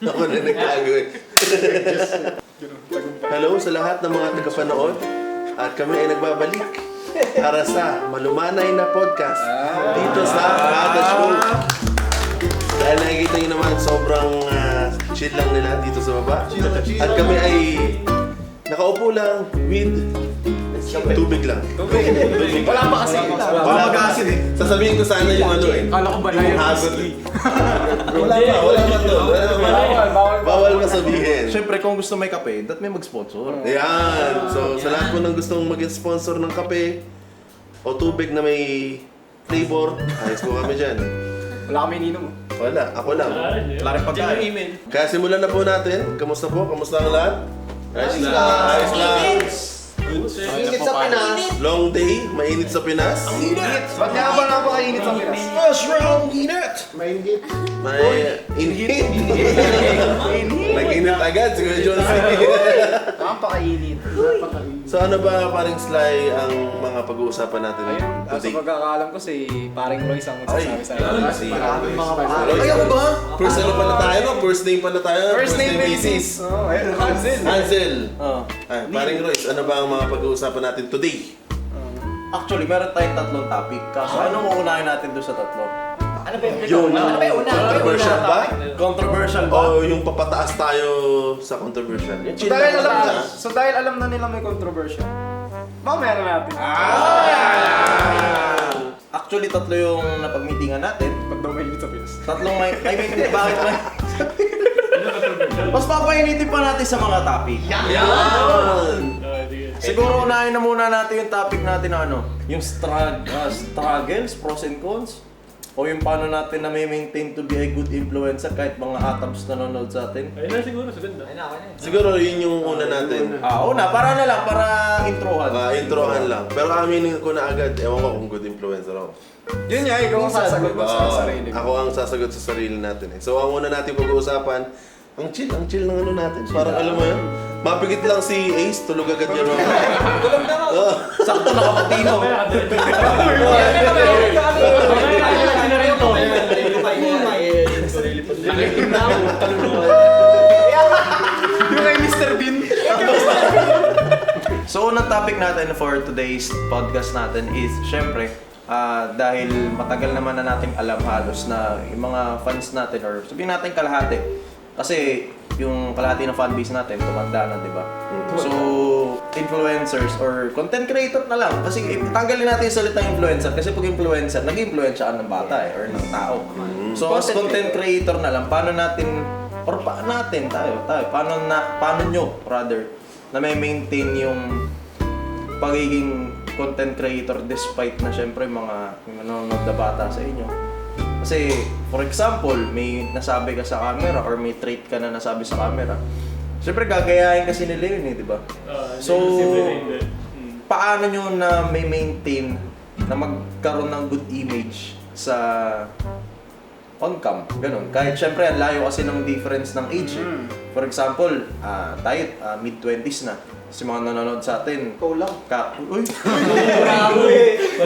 Ako na nagtago eh. Hello sa lahat ng mga tagapanood. At kami ay nagbabalik para sa Malumanay na Podcast dito sa Kada Show. Dahil nakikita nyo naman sobrang chill lang nila dito sa baba. At kami ay nakaupo lang with tubig lang. Wala pa kasi. Wala pa kasi. Sasabihin ko sana yung ano eh. Kala ko ba na yun? Wala pa to. Bawal pa sabihin. Siyempre, kung gusto may kape, dapat may mag-sponsor. Ayan. So, sa lahat po ng gustong maging sponsor ng kape o tubig na may flavor, ayos po kami dyan. Wala kami ininom. Wala, ako lang. Wala rin pagkain. Kaya simulan na po natin. Kamusta po? Kamusta ang lahat? Ayos lang. Ayos lang. Init sa Pinas. Long day, mainit sa Pinas. Ba't nga ba napakainit sa Pinas? What's wrong, init? Mainit. May init. Nag-init agad, siguro Johnson. Napakainit. So ano ba paring Sly ang mga pag-uusapan natin Sa today? pagkakaalam ko si paring Royce ang magsasabi sa akin. si Maraming mga Ay, ako ba? First ano pala tayo, no? First name pala tayo. First name basis. Oh, ayun, Hansel. Hansel. Oh. Ay, paring Royce, ano ba ang mga pag-uusapan natin today? Actually, meron tayong tatlong topic. Kaso ano mo unahin natin doon sa tatlo? Ano ba Yung Ano ba yung una? controversial ba? Controversial ba? O yung papataas tayo sa controversial? Yung chill Dahil lang alam naman, na, ah. so dahil alam na nila may controversial, mamaya na natin. Actually, tatlo yung napag-meetingan natin. Pag daw mainit sa Pinas. Tatlong may... I mean, bakit may... Mas papainitin pa natin sa mga topic. Siguro unahin na muna natin yung topic natin na ano, yung struggles, pros and cons. O yung paano natin na may maintain to be a good influencer kahit mga atoms nanonood sa atin. Ayun na siguro, sa ganda. Ayun na, ako na. Siguro yun yung una natin. Una, para na lang, para introhan. Introhan lang. Pero aminin ko na agad, ewan ko kung good influencer ako. Yun nga, ikaw ang sasagot mo sa sarili mo. Ako ang sasagot sa sarili natin eh. So ang una natin pag-uusapan, ang chill ng ano natin. Parang alam mo yun, mapigit lang si Ace, tulog agad yun. Tulog na ako. Sakto nakapatino. Nakitim na ako, kaluluwa. Yung kay Mr. Bean. So, unang topic natin for today's podcast natin is, syempre, dahil matagal naman na nating alam halos na yung mga fans natin, or sabihin natin kalahati, kasi yung kalahati ng fanbase natin, tumanda na, di ba? So, influencers or content creator na lang. Kasi tanggalin natin yung salitang influencer. Kasi pag influencer, nag-influensya ka ng bata or ng tao. So, as content creator na lang, paano natin, or paano nyo, rather, na may maintain yung pagiging content creator despite na syempre mga nanonood na bata sa inyo. Kasi, for example, may nasabi ka sa camera or may trait ka na nasabi sa camera, syempre gagayahin kasi nila yun eh, di ba? So, paano nyo na may maintain na magkaroon ng good image sa on-cam? Ganun. Kahit syempre, ang layo kasi ng difference ng age eh. For example, tayo, mid-20s na. Kasi mga nanonood sa atin. Ikaw lang. Uy!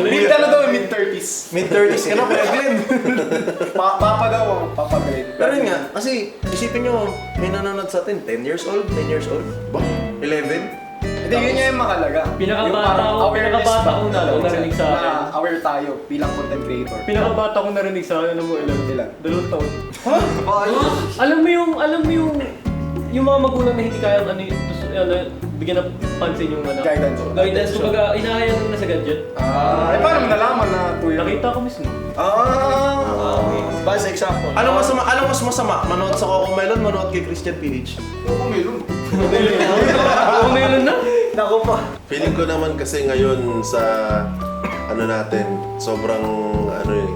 Mid ano daw, mid-30s. Mid-30s ka na, Kuya Glenn. Papa daw, Papa Glenn. Pero yun nga, kasi isipin nyo, may nanonood sa atin, 10 years old, 10 years old, ba? 11? Hindi, yun nga yung makalaga. Yung Pinakabata parang ko, pinakabata ko na narinig sa akin. Na aware tayo bilang content creator. Pinakabata ko narinig sa akin, alam mo ilan? Ilan? 2 taon. Alam mo yung mga magulang na hindi kayang bigyan ng pansin yung ano. Guidance. Guidance, kumbaga, inahayaan na sa gadget. Paano mo nalaman na 2 years? Nakita ko mismo. Base example. Anong mas masama? Manood sa Coco Melon, manood kay Christian PH? Kung meron na. Naku pa. Feeling ko naman kasi ngayon sa ano natin, sobrang ano eh,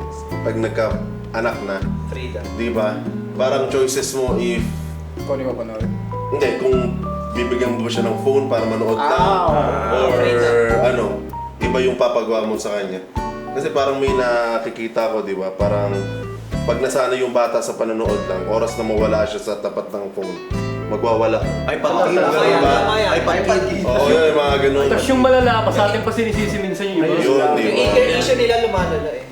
pag nagka-anak na, Freedom. di ba? Parang choices mo if, Kung hindi mo panoorin. hindi, kung bibigyan mo ba siya ng phone para manood lang, or ano, iba yung papagawa mo sa kanya. Kasi parang may nakikita ko, di ba? Parang pag nasana yung bata sa panonood lang, oras na mawala siya sa tapat ng phone, magwawala. iPad Kid. iPad Kid. Oo, yun, yung mga ganun. Tapos yung malala pa sa atin pa sinisisi minsan yung iba. Yun, di Yung ba? eager issue nila lumalala eh.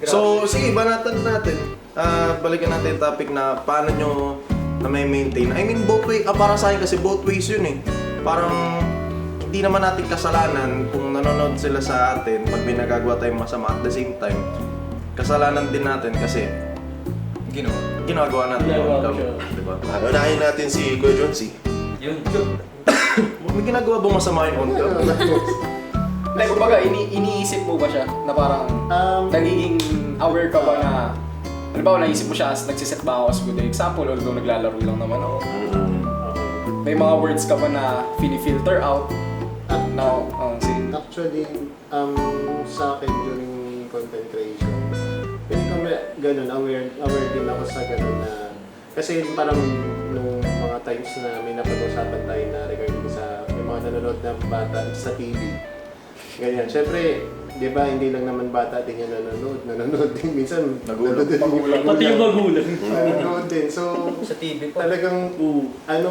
So, sige, banatan natin. Balikan natin yung topic na paano nyo na may maintain. I mean, both way, para sa akin kasi both ways yun eh. Parang hindi naman natin kasalanan kung nanonood sila sa atin pag may nagagawa tayong masama at the same time. Kasalanan din natin kasi ginagawa natin Ginagawa yung ko siya. diba? Unahin natin si Kuya Johnsy. Yun. May ginagawa ba masama yung on-cam? Like, kumbaga, iniisip mo ba siya na parang nagiging aware ka ba na halimbawa, naisip mo siya as nagsiset ba ako as good example, although naglalaro lang naman ako. May mga words ka ba na filter out? No, sige. Actually, sa akin during content creation, hindi ko ganun, aware din ako sa ganun na, kasi parang nung mga times na may napag-usapan tayo na regarding sa may mga nanonood na bata sa TV. Ganyan. Siyempre, di ba, hindi lang naman bata din yan nanonood din. Minsan, nanonood din Pati yung magulang. nanonood din. So, Sa TV pa. talagang,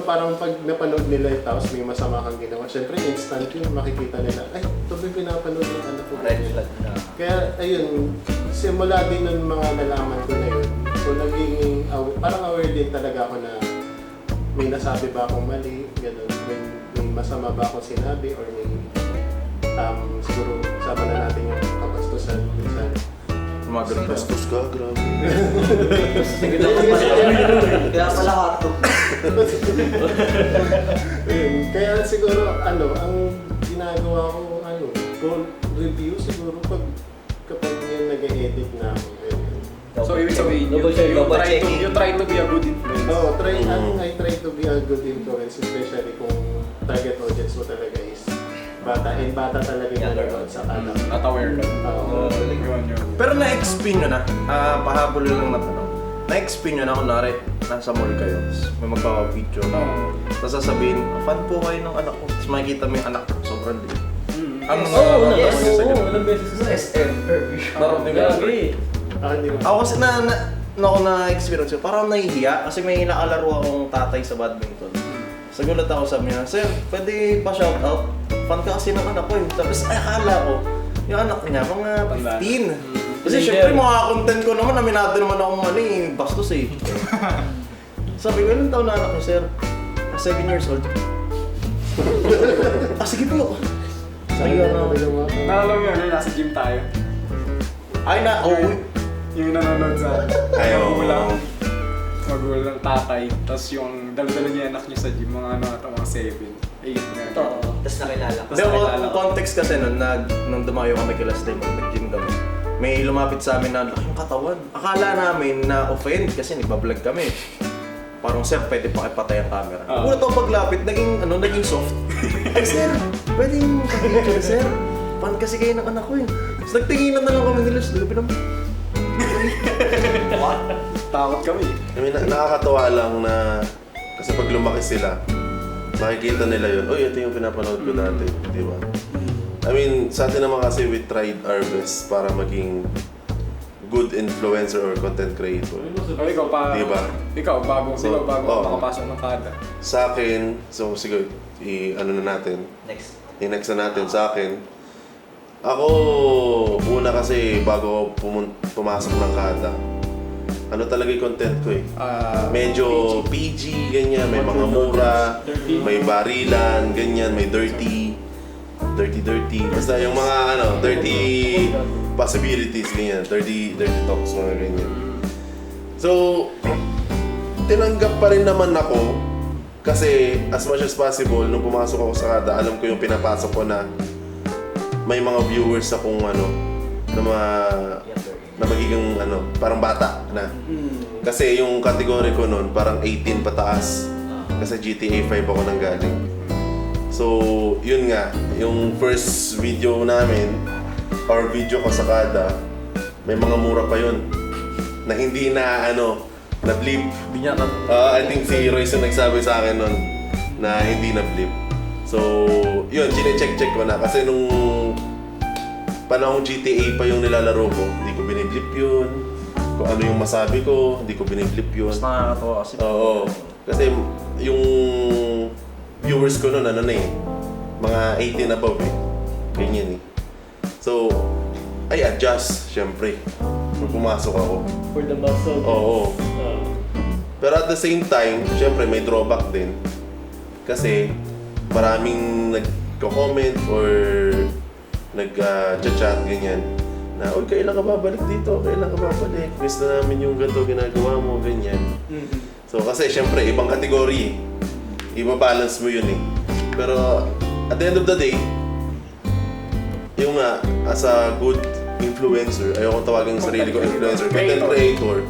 parang pag napanood nila yung tapos may masama kang ginawa, syempre instant yun, makikita nila, ay, ito ba yung pinapanood ng anak ko? Red flag na. Kaya, ayun, simula din ng mga nalaman ko na yun. So, naging, parang aware din talaga ako na may nasabi ba akong mali, gano'n, may masama ba akong sinabi, or may, siguro, sama na natin yung kabastusan, minsan. Mga ganun ba? Bastos ka, grabe. Kaya pala harto. Ayun, kaya siguro, ang ginagawa ko, goal review siguro kapag yan nag-edit na ako. ganyan. So, ibig sabihin, Double checking. you try to be a good influence. Oo, I try to be a good influence, especially kung target audience mo talaga is bata. And bata talaga yung nanonood sa kanak. Not aware ka. Oo. Yun. Pero na-explain nyo na, pahabol lang na tanong. Na-explain nyo na, kunwari, nasa mall kayo, tapos may magpapapicture na. Tapos sasabihin, fan po kayo ng anak ko. Tapos makikita mo yung anak ko, sobrang liit. Ano Oo, yes, yes, oo. Ilang beses na. SM. Grabe. Hindi mo. Ako kasi na-experience ko, parang nahihiya kasi may nakalaro akong tatay sa badminton. Sa gulat ako, sabi niya, Sir, pwede pa shoutout? Fan ka kasi ng anak ko eh. Tapos ay, akala ko, yung anak niya, mga 15. Kasi syempre mga content ko naman, aminado naman akong bastos eh. Sabi ko, ilang taon na anak ko, Sir? 7 years old. Sige po. Sabi ko na, Naalala mo yun, nasa gym tayo. ay na, Yung nanonood sa Ayaw. magulang tatay. Tapos yung dala-dala niya anak niya sa gym, mga mga 7, 8 nga. Tapos nakilala ko. Hindi, ang context kasi nun, nung dumayo kami kay last time, nag-gym kami. May lumapit sa amin na laking katawan. Akala namin na offend kasi nagbablog kami. Parang, Sir, pwede pa ipatay ang camera. Una to paglapit, naging soft. Ay, Sir, pwedeng pag-picture, Sir. Pan kasi kayo ng anak ko eh. Tapos nagtinginan na lang kami nila. Sabi naman, Takot kami. I mean, nakakatawa lang na kasi pag lumaki sila, makikita nila yun, uy, ito yung pinapanood ko dati, di ba? I mean, sa atin naman kasi we tried our best para maging good influencer or content creator. O ikaw pa, Diba? Ikaw, bago Oo. makapasok ng kada. Sa akin, so siguro, ano na natin, Next. i-next na natin sa akin. Ako, una kasi bago pumasok ng kada, ano talaga yung content ko eh. Medyo PG, ganyan, may mga mura, may barilan, ganyan, may dirty. Basta yung mga dirty possibilities, ganyan, dirty talks, mga ganyan. So, tinanggap pa rin naman ako kasi as much as possible, nung pumasok ako sa kada, alam ko yung pinapasok ko na may mga viewers akong na magiging parang bata na. Kasi yung category ko noon parang 18 pataas. Kasi GTA 5 ako nang galing. So, yun nga, yung first video namin or video ko sa kada, may mga mura pa yun na hindi na na blip. Hindi niya I think si Royce yung nagsabi sa akin nun na hindi na blip. So, yun, chine-check ko na kasi nung panahong GTA pa yung nilalaro ko, hindi ko biniblip yun. Kung ano yung masabi ko, hindi ko biniblip yun. mas nakakatawa kasi. Oo. Kasi yung viewers ko noon mga 18 above eh. Ganyan eh. So, I adjust, syempre. Nung pumasok ako. For the muscle. Oo. Pero at the same time, syempre may drawback din. Kasi maraming nagko-comment or nag-chat ganyan na, uy, kailan ka babalik dito? Kailan ka babalik? Miss na namin yung ganito ginagawa mo, ganyan. So kasi syempre, ibang kategory. Iba-balance mo yun eh. Pero at the end of the day, yung nga, as a good influencer, ayoko tawagin yung sarili ko influencer, content creator.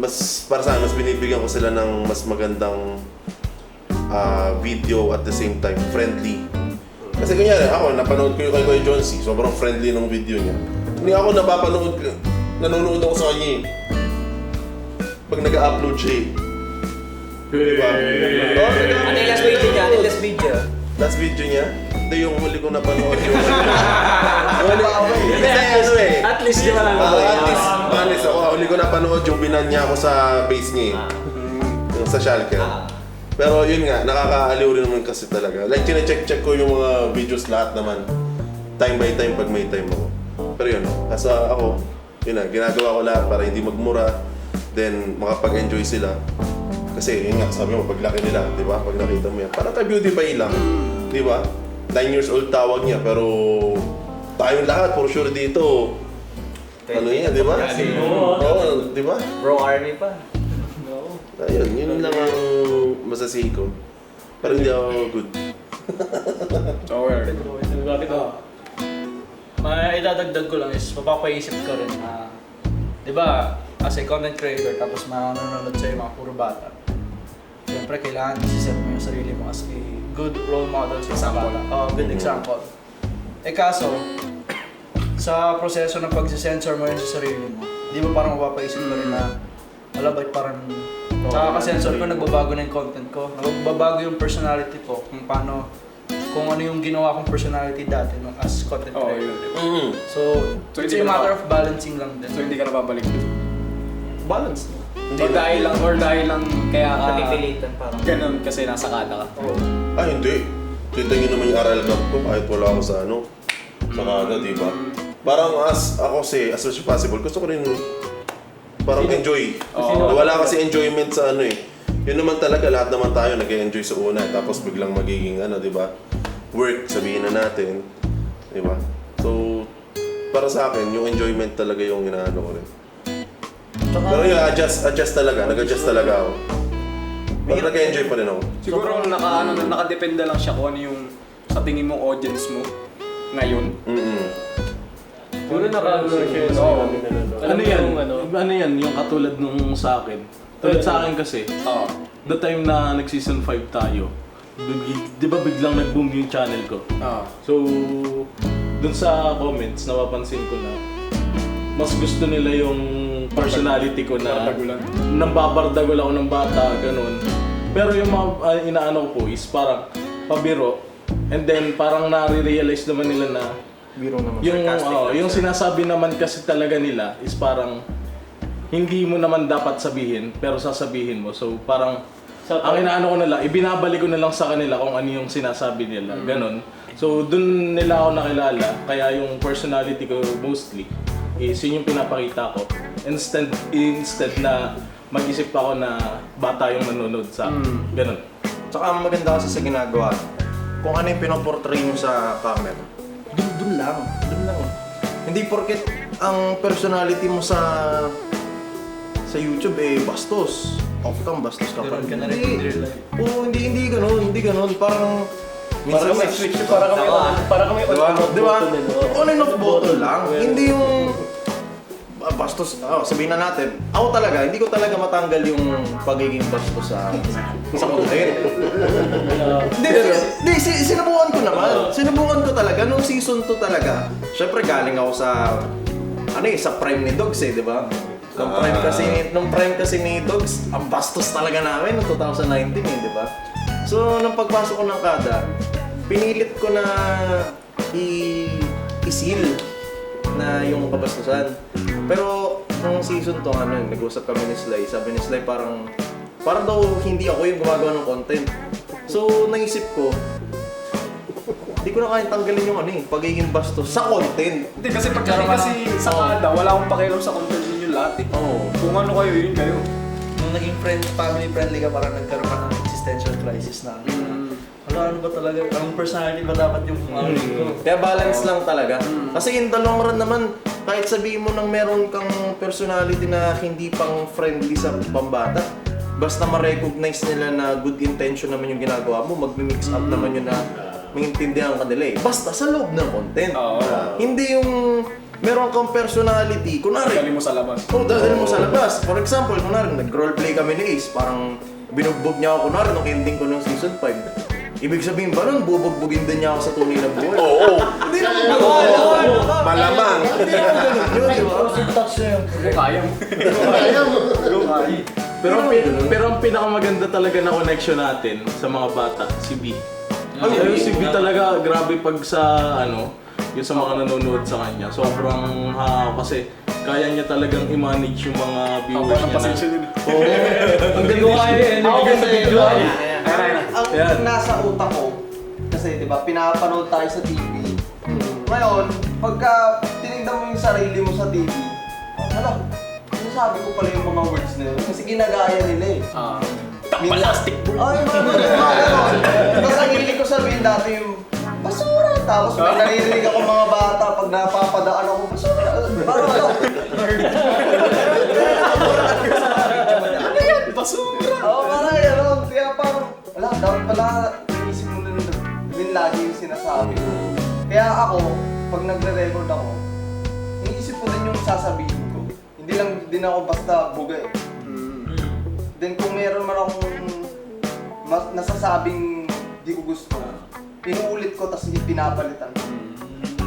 Mas para sa akin, mas binibigyan ko sila ng mas magandang video at the same time, friendly. Kasi kunyari, ako, napanood ko yung kay Kuya John C. Sobrang friendly ng video niya. Hindi ako nanonood ako sa kanya eh. Pag nag-upload siya eh. Diba? Ano yung last video niya? Ano yung last video? Last video niya? Hindi, yung huli kong napanood yung... Kasi ano eh. At least di ba lang At least ako, huli ko napanood yung binan niya ako sa base niya eh. Yung sa Schalke. Pero yun nga, nakakaaliw rin naman kasi talaga. Like, chine-check ko yung mga videos lahat naman. Time by time pag may time ako. Pero yun, asa ako, yun na, ginagawa ko lahat para hindi magmura. Then, makapag-enjoy sila. Kasi yun nga, sabi mo, paglaki nila, di ba? Pag nakita mo yan, parang ka-beauty pie lang. Di ba? 9 years old tawag niya, pero tayong lahat, for sure dito. Ano yan, di ba? Oo, di ba? Bro Army pa. Ayun, yun lang ang masasabi ko. Pero hindi ako good. Idadagdag ko lang is mapapaisip ka rin na, di ba, as a content creator tapos manonood sa'yo mga puro bata. Siyempre, kailangan isi-set mo yung sarili mo as a good role model sa mga bata. Good example. Eh kaso, sa proseso ng pag-sensor mo yun sa sarili mo, di ba parang mapapaisip ka rin na, wala ba't parang nakaka-sensor ko, nagbabago na yung content ko, nagbabago yung personality ko, kung ano yung ginawa kong personality dati nung as content creator. So, it's hindi a ka matter of balancing lang din. So hindi ka na babalik dun. Balance. Or dahil lang kaya ka Napipilitan parang. ganun kasi nasa kada ka. Ay, hindi. Kita nyo naman yung aral gap ko kahit wala ako sa ano. Sa kada, di ba? Parang as much as possible, gusto ko rin parang enjoy. Wala kasi enjoyment sa ano eh. Yun naman talaga, lahat naman tayo nag-enjoy sa una. Tapos biglang magiging ano, di ba? Work, sabihin na natin. Di ba? So, para sa akin, yung enjoyment talaga yung inaano ko rin. Pero yung adjust talaga. Nag-adjust talaga ako. Pero nag-enjoy pa rin ako. Siguro nakadepende lang siya kung ano yung sa tingin mong audience mo ngayon. Puro naka-ano siya yun. Ano yan, yung katulad nung sa akin. Tulad sa akin kasi, the time na nag-season 5 tayo, di ba biglang nag-boom yung channel ko? So, dun sa comments, napapansin ko na mas gusto nila yung personality ko na nambabardagol ako ng bata, ganun. Pero yung mga inaano ko is parang pabiro, and then parang nare-realize naman nila na Biro naman. yung sinasabi naman kasi talaga nila is parang hindi mo naman dapat sabihin, pero sasabihin mo. So parang, ang inaano ko nila, ibinabalik ko na lang sa kanila kung ano yung sinasabi nila, ganun. So dun nila ako nakilala, kaya yung personality ko mostly is yun yung pinapakita ko. Instead na mag-isip ako na bata yung nanonood sa ganun. Tsaka ang maganda kasi sa ginagawa, kung ano yung pinoportray mo sa camera, dun lang. Hindi porket ang personality mo sa YouTube eh bastos. Off-cam bastos ka pa. Hindi ganun. Parang minsan may switch Para kami Diba? On and off button lang. Hindi yung bastos. Sabihin na natin, ako talaga, hindi ko talaga matanggal yung pagiging bastos sa content. Hindi, sinubukan ko naman. Sinubukan ko talaga. Nung season 2 talaga, syempre galing ako sa prime ni Dogs di ba? Nung prime kasi ni Dogs, ang bastos talaga namin noong 2019 di ba? So, nung pagpasok ko ng kada, pinilit ko na i-seal na yung kabastusan. Pero, nung season 2, nag-usap kami ni Sly. Sabi ni Sly parang daw hindi ako yung gumagawa ng content. So, naisip ko, hindi ko na kaya tanggalin yung pagiging bastos sa content. Hindi kasi pagkari kasi sa kada, wala akong pakialam sa content ninyo lahat eh. Kung ano kayo, yun kayo. nung naging family friendly ka, parang nagkaroon ka ng existential crisis na. Ano ba talaga? Anong personality ba dapat yung ko? Kaya balance lang talaga. Kasi in the long run naman, kahit sabihin mo nang meron kang personality na hindi pang friendly sa pambata, basta ma-recognize nila na good intention naman yung ginagawa mo, mag-mix up naman yun na maintindihan ka nila eh. Basta sa loob ng content. Hindi yung meron kang personality, kunwari. Dali mo sa labas. Dali mo sa labas. For example, kunwari, nag-roleplay kami ni Ace, parang binugbog niya ako kunwari nung ending ko ng season 5. Ibig sabihin ba nun, bubugbugin din niya ako sa tunay na buhay? Oo. Hindi naman gano'n. Malamang. Hindi naman gano'n yun, di ba? Kaya mo. Pero ang pinakamaganda talaga na connection natin sa mga bata, si B. Si B talaga, grabe pag sa yung sa mga nanonood sa kanya. Sobrang kasi kaya niya talagang i-manage yung mga viewers niya. Oo. Ang ganda niya. Ako Ibigay sa kasi, video. ang nasa utak ko, kasi di ba, pinapanood tayo sa TV. Ngayon, pagka tinignan mo yung sarili mo sa TV, sinasabi ko pala yung mga words na yun. Kasi ginagaya nila eh. Plastic bro. Ay, mga Tapos ang hilig ko sabihin dati yung basura. Tapos may naririnig ako mga bata pag napapadaan ako, basura. Parang ano yan? Basura. Oo, parang gano'n. Kaya parang, dapat pala inisip mo din lagi yung sinasabi ko. Kaya ako, pag nagre-record ako, iniisip ko din yung sasabihin ko. Hindi lang din ako basta buga eh. Then kung meron man akong nasasabing di ko gusto, pinuulit ko tapos hindi pinapalitan ko.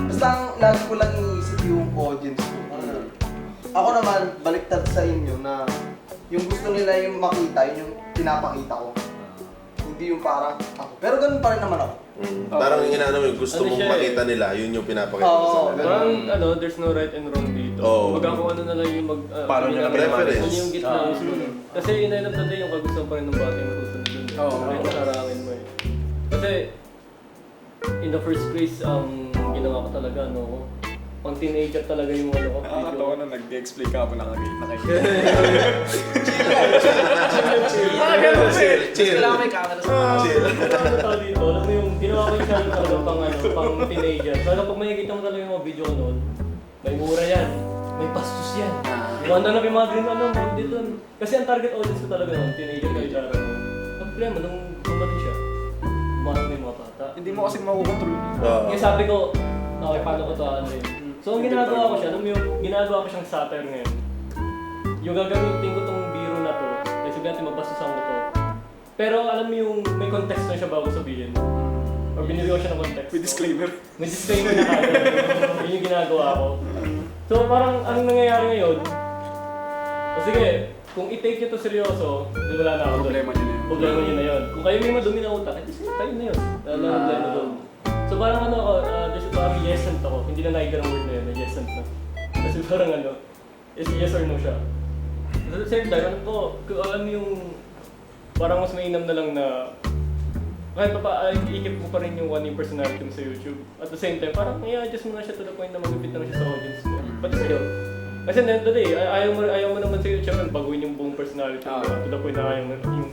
Basta lagi ko lang iniisip yung audience ko. Ako naman, baliktad sa inyo na yung gusto nila yung makita, yun yung pinapakita ko. Hindi yung parang ako. Pero ganun pa rin naman ako. Parang yung gusto mong makita nila, yun yung pinapakita mo sa kanila. Parang there's no right and wrong dito. Oo. Kumbaga kung ano na lang yung Paano nyo na preference. Ano yung gitna yung kasi in the end of the day, yung kagustuhan pa rin ng bata yung matutunod yun. Kahit masarangin mo eh. Kasi in the first place, ginawa ko talaga, pang teenager talaga yung ko. Nakakatawa na nag-explain ka mo Chill. Kailangan may camera sa Ano dito, alam mo yung ginawa ko yung channel talaga pang teenager. Pero pag makikita mo talaga yung mga video ko noon, may mura yan, may pastos yan. Wanda na yung mga green dito. Kasi ang target audience ko talaga noon, teenager kayo dyan. Ang problema, nung dumating siya, bumasok na yung mga bata. Hindi mo kasi makukontrol. Kaya sabi ko, okay, paano ko ito So ang ginagawa ko siya, ginagawa ko siyang satire ngayon. Yung gagamitin ko tong biro na to, kasi sabihin natin mabastusan ko to. Pero alam mo yung may context na siya bago sabihin. Or binibigyan ko siya ng context. May disclaimer. May disclaimer na kagad. Yun yung ginagawa ko. So parang anong nangyayari ngayon? O sige, kung i-take nyo to seryoso, di wala na ako doon. Problema nyo na yun. Kung kayo may madumi na utak, sige, kayo na yun. Problema doon. So parang parang yesant ako. Hindi na nakikita ng word na yun, yesant na. Kasi parang is yes or no siya. At the same time, alam mo yung parang mas mainam na lang na kahit iikip mo pa rin yung one yung personality mo sa YouTube. At the same time, parang i-adjust mo na siya to the point na mag-fit na siya sa audience mo. Pati sa'yo. Kasi at the end of the day, ayaw mo naman sa'yo siyempre baguhin yung buong personality mo to the point na ayaw mo yung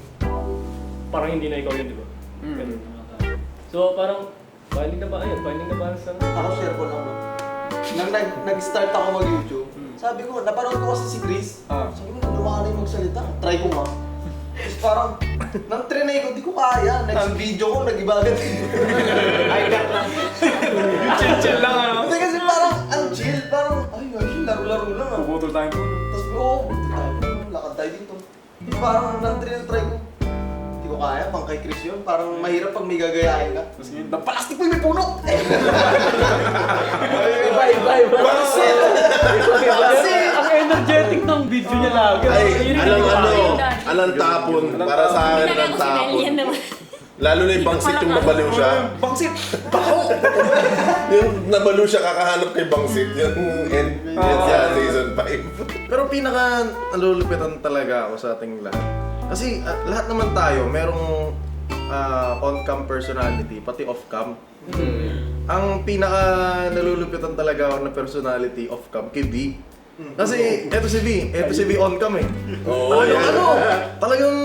parang hindi na ikaw yun, di ba? Ganun. So parang finding na balance na. Ako share ko lang. Nang nag-start ako mag-YouTube, sabi ko, napanood ko kasi si Chris. Sabi ko, lumakan yung magsalita. Try ko nga. Tapos parang, nang trinay ko, di ko kaya. Next video ko, nag-iba agad. Ay, cut lang. Chill lang Hindi kasi parang, ang chill. Parang, laro-laro lang Puputol tayo po. Tapos, lakad tayo dito. Parang, nang trinay ko, di ko kaya, pang kay Chris yun. Parang mahirap pag may gagayahin ka. Tapos yun, ng plastic mo yung may puno! Iba. Kasi ang energetic ng video niya lagi. Alang tapon. Para sa akin, alang tapon. Lalo na yung bangsit yung nabaliw siya. Bangsit! Yung nabaliw siya, kakahanap kay bangsit. Yung end siya, season 5. Pero pinaka nalulupitan talaga ako sa ating lahat. Kasi lahat naman tayo, merong on-cam personality, pati off-cam. Ang pinaka nalulupitan talaga ako na personality off-cam, kay B. Kasi eto si V on cam eh. Oo, yan. Talagang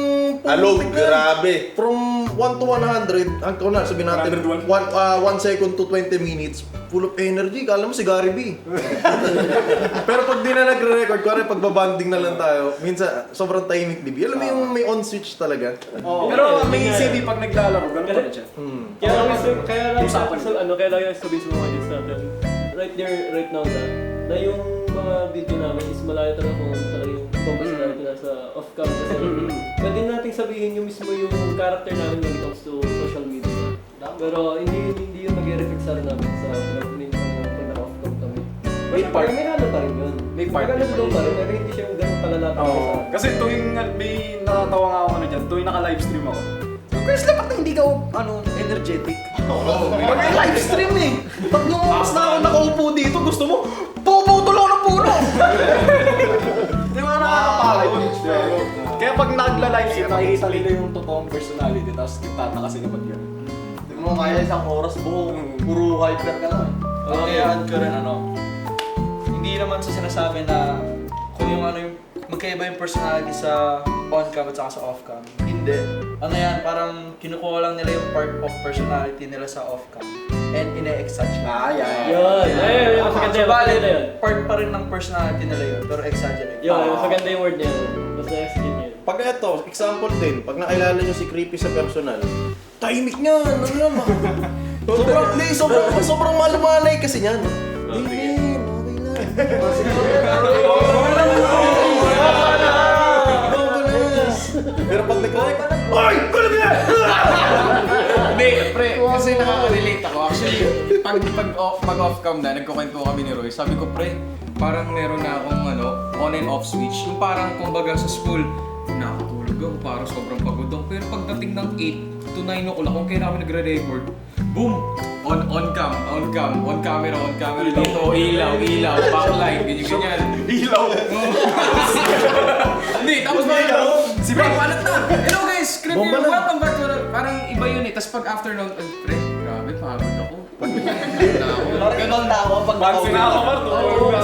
Alog, putik na. grabe. From 1 to 100, ang na sabihin natin 1 second to 20 minutes, full of energy. Kala mo si Gary B. Pero pag di na nagre-record, kuwari pagbabanding na lang tayo, minsan sobrang tahimik ni B. Alam mo yung may on switch talaga. Pero may CV pag naglalaro, ganun pa rin siya. Kaya lang sabihin sa mga audience natin, right now na yung mga video namin is malayo talaga kung talaga yung personality na sa off-cam kasi pwede natin sabihin yung mismo yung character namin when it comes to social media. Pero hindi yung mag-reflect sa namin sa pag naka-off-cam kami. May halo pa rin yun. May part. May halo pa rin, pero hindi siya yung ganun kalalata. Kasi tuwing may nakatawa nga ako dyan, tuwing naka-livestream ako. Chris, dapat na hindi ka energetic. Mag-livestream eh. Pag yung oras na ako nakaupo dito, gusto mo, puputol ako ng puno. Di ba nakakapalay? Kaya pag nagla-livestream, nakikita nila yung totoong personality, tapos nagtataka sila ba't yun. Hindi mo kaya isang oras buong puro hyper ka lang. Kaya ko rin hindi naman sa sinasabi na kung yung magkaiba yung personality sa on-cam at saka sa off-cam. Hindi. Parang kinukuha lang nila yung part of personality nila sa off-cam and ine-exaggerate. Yun, maganda yung word na yun. Part pa rin ng personality nila yun, pero exaggerate. Yun, maganda yung word niya. Basta explain niya. Pag ito, example din, pag nakilala nyo si Creepy sa personal, tahimik niya, ano naman. sobrang malumanay kasi niyan. Pero pag nag-like, ay! Kulo niya! Hindi, pre, kasi nakaka-relate ako. Actually, pag off-cam na, nagkukwento kami ni Roy, sabi ko, pre, parang meron na akong on and off switch. Yung parang, kumbaga sa school, nakatulog ako, parang sobrang pagod ako. Pero pagdating ng 8 to 9 o'clock, kung kailan ako nagre-record, boom! On camera dito, ilaw, backlight, ganyan. Ilaw? Hindi, tapos si Papa alat na! Hello guys! Welcome back to parang iba yun eh. Tapos pag afternoon, pre, grabe, pagod ako. Ganon na ako pag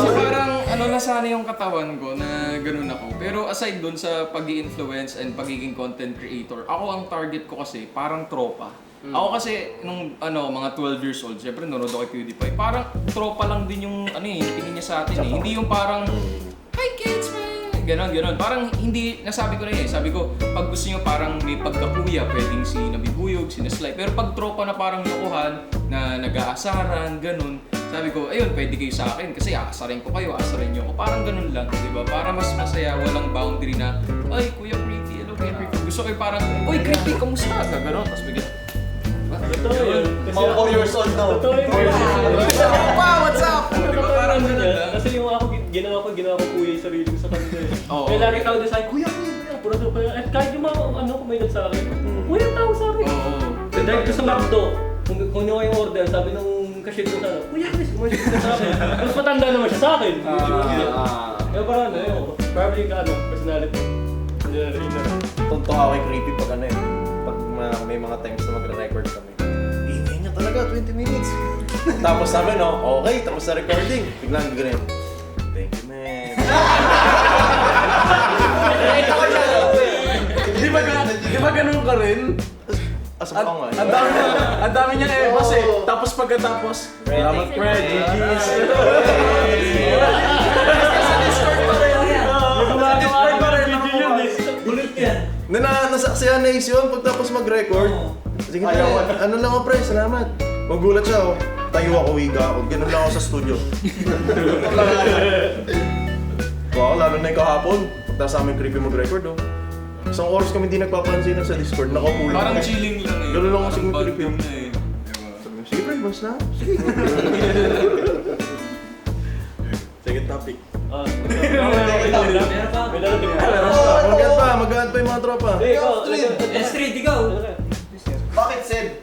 So parang nasana yung katawan ko na ganun ako. Pero aside dun sa pag-i-influence and pagiging content creator, ako ang target ko kasi parang tropa. Ako kasi nung mga 12 years old, syempre nanonood ako kay PewDiePie. Parang tropa lang din yung tingin niya sa atin eh. Hindi yung parang hi kids man. Ganon. Parang hindi nasabi ko na sabi ko, pag gusto niyo parang may pagkakuya, pwedeng si Nabibuyog, si Naslay. Pero pag tropa na parang lokohan, na nag-aasaran, ganun. Sabi ko, ayun, pwede kayo sa akin kasi aasarin ko kayo, aasarin niyo ako. Parang ganun lang, di ba? Para mas masaya, walang boundary na, ay, Kuya Creepy, hello Kuya Creepy. Gusto ko parang, uy, Creepy, kamusta? Ganon, tapos bigyan. Totoo yun. Mga 4 years old na. Totoo yun. What's up? Parang ganun yan. Kasi yung ginawa ko kuya yung sarili ko sa kanila eh. Kaya lagi tawag din sa akin, kuya, puro daw kuya. At kahit yung mga kumainat sa akin, kuya ang tawag sa akin. Dahil ko sa McDo, kung nyo yung order, sabi nung cashier ko sana, kuya, please, kumain ka sa akin. Mas matanda naman siya sa akin. Kaya parang probably ka personality. Tonto ako kay Creepy pag pag may mga times na magre-record kami. Ingay niya talaga, 20 minutes. Tapos sabi okay, tapos sa recording. Biglang ganyan. Thank you, man. Di ba ganun ka rin? Asa pa nga. Ang dami niyang ebas eh. Tapos pagkatapos, salamat pre, GG's. Nasaksihan na yun pagtapos mag-record. Sige pre, ano lang ako pre, salamat. Magulat siya tayo ako, higa ako. Ganun lang ako sa studio. Wow, lalo na yung kahapon. Pagta sa amin Creepy mag-record Isang oras kami hindi nagpapansinan sa Discord, nakaupo lang. Parang chilling lang eh. Ganun lang ako sa Parang Creepy. bad na eh. Sige pre, bas na. Sige. Second topic. Mag-add pa yung mga tropa. Street, ikaw. Bakit Sid?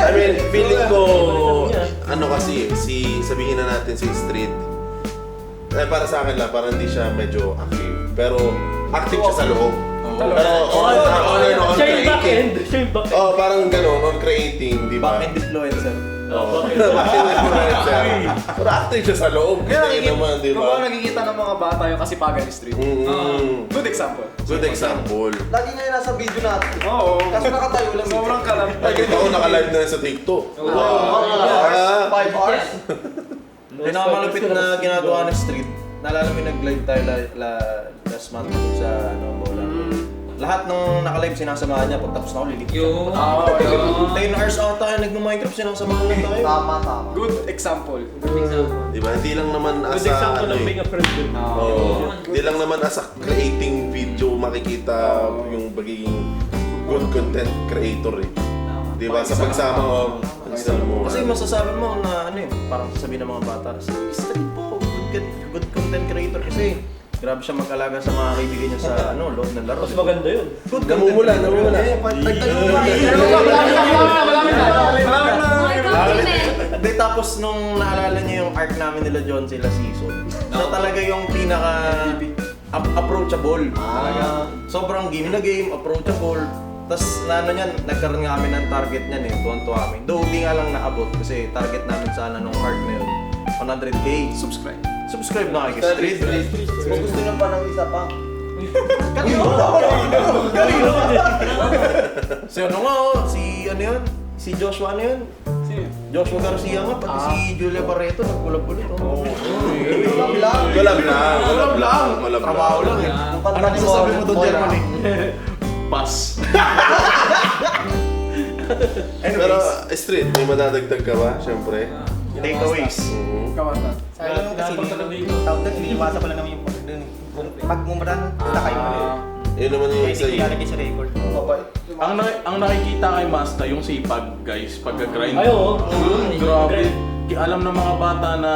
I mean, feeling ko, kasi, sabihin na natin si Street. Para sa akin lang, parang hindi siya medyo active. Pero, active siya sa loob. Pero, on Siya yung back-end. Oh, parang gano'n, on creating, di ba? Back-end influencer. Bakit influencer? Pero active siya sa loob. Kaya Hindi naman, di kung ba? mga nakikita ng mga bata yung Kasipagan Street. Good example. Good example. Lagi nga yung nasa video natin. Oo. Kasi nakatayo lang. Sobrang kalam. Nakita ko naka-live na sa TikTok. 5 hours. Pinakamalupit na ginagawa ng street. Naalala mo yung nag-live tayo last month sa Bola. Lahat ng naka-live sinasamahan niya. Pag tapos na ako, lilit. 10 hours ata tayo nag-Minecraft, sinasamahan lang tayo. Tama. Good example. Di ba? Hindi lang naman Good asa example ano of eh. being a friend din. Hindi lang naman asa creating video makikita yung pagiging good content creator eh. Di ba? Sa pagsama mo, Kasi masasabi mo na ano eh, parang sasabihin ng mga bata, street po, good content creator kasi grabe siya mag-alaga sa mga kaibigan niya sa loob ng laro. Mas maganda yun. Good namumula. Hindi, tapos nung naalala niyo yung arc namin nila John sila season, siya talaga yung pinaka approachable. Sobrang game na game, approachable. Tapos nagkaroon nga kami ng target niyan eh, tuwan-tuwa kami. Though di nga lang naabot kasi target namin sana nung arc na yun, 100K. Subscribe na kayo kay Street. Kung gusto nyo pa ng isa pa. Si ano nga si Joshua ano yun? Joshua Garcia nga, pati si Julia Barreto nagkulab-ulit. Galab lang. Trabaho lang eh. Ano sasabi mo doon, Germany? Pass. Pero Street, may madadagdag ka ba? Siyempre. Takeaways. Kamata. Alam mo kasi tawag doon, iniiwasan ko lang naman yung pag doon. Pag umuran, punta kayo ulit. Yun naman yung Kaya isa hindi yun. ilalagay sa record. Ang nakikita kay Masta, yung sipag, guys, pagka-grind. Ay, oo. Grabe. Alam ng mga bata na,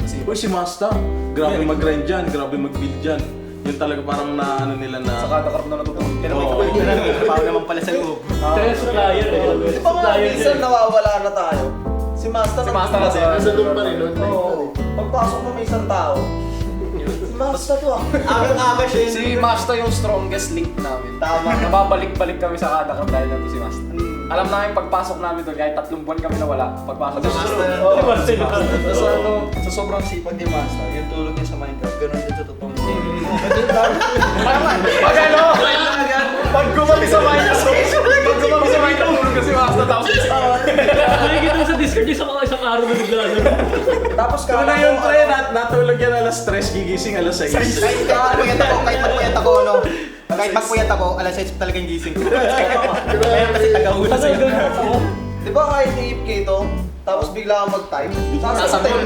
uy, si Masta, grabe mag-grind dyan, grabe mag-build dyan. Yun talaga parang na ano nila na... Sa kada karap na natutunan. Pero may kabalik na lang, trabaho naman pala sa loob. Kaya supplier eh. Di ba nga Supplier minsan din. nawawala na tayo? Si Master kasi. Nasa doon pa rin, online pa Oo. rin. Pagpasok mo may isang tao. Si Master to ah. Aga siya. Si Masta yung strongest link namin. Tama. Nababalik-balik kami sa kada karap dahil nandun si Masta. Alam namin pagpasok namin doon, kahit 3 buwan kami nawala, pagpasok namin. Di ba sila? Sa sobrang sipag ni Master, yung tulog niya sa Minecraft, ganun din sa totoong Pag ano? Pag gumami sa Minecraft, tulog kasi Masta tapos Nakikita mo sa Discord yung isang araw na naglalaro. Tapos Kung na yun, pre, natulog yan alas 3, gigising alas 6. Kahit magpuyat ako, alas 6 talaga yung gising ko. Kaya kasi taga-ulas yun. Di ba kahit AFK to, tapos bigla kang mag-type? Sasagot.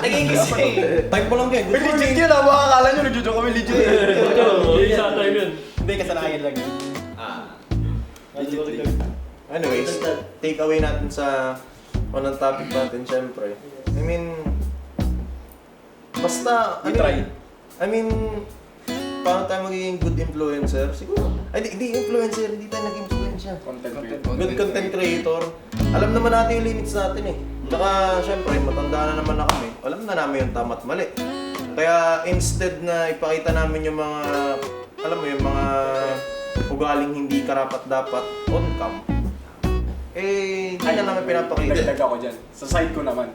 Nagigising. Type mo lang kayo. Legit yun ah, makakala nyo, nagjujo kami legit. Yung isa time yun. Hindi, kasalayan lang yun. Anyways, take away natin sa unang topic natin, syempre. I mean, basta, We try. I mean, paano tayo magiging good influencer? Siguro. Ay, hindi influencer, hindi tayo naging influencer. Good content creator. Alam naman natin yung limits natin eh. Tsaka, syempre, matanda na naman na kami. Alam na namin yung tama at mali. Kaya, instead na ipakita namin yung mga, alam mo yung mga ugaling hindi karapat-dapat on cam, eh, hindi na namin pinapakita. Dagdag ako dyan. Sa side ko naman.